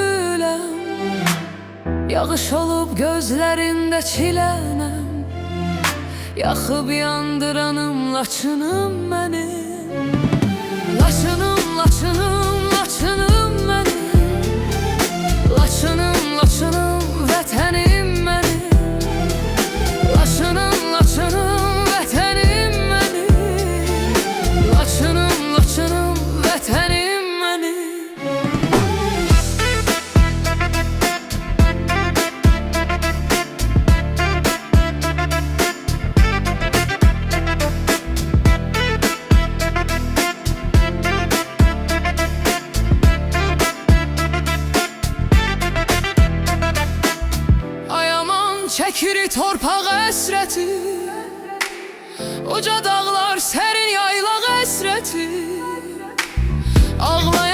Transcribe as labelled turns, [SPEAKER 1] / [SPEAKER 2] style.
[SPEAKER 1] bülbüləm, yağış olub gözlərində çilənəm. Yaxıb yandıranım Laçınım mənim. Laçınım, Laçınım, Laçınım mənim. Laçınım, Laçınım, vətənim mənim. Laçınım, Laçınım, vətənim mənim. Laçınım, Laçınım, vətənim mənim. Çəkir torpaq əsrəti, uca dağlar, sərin yaylaq əsrəti. Ağlayan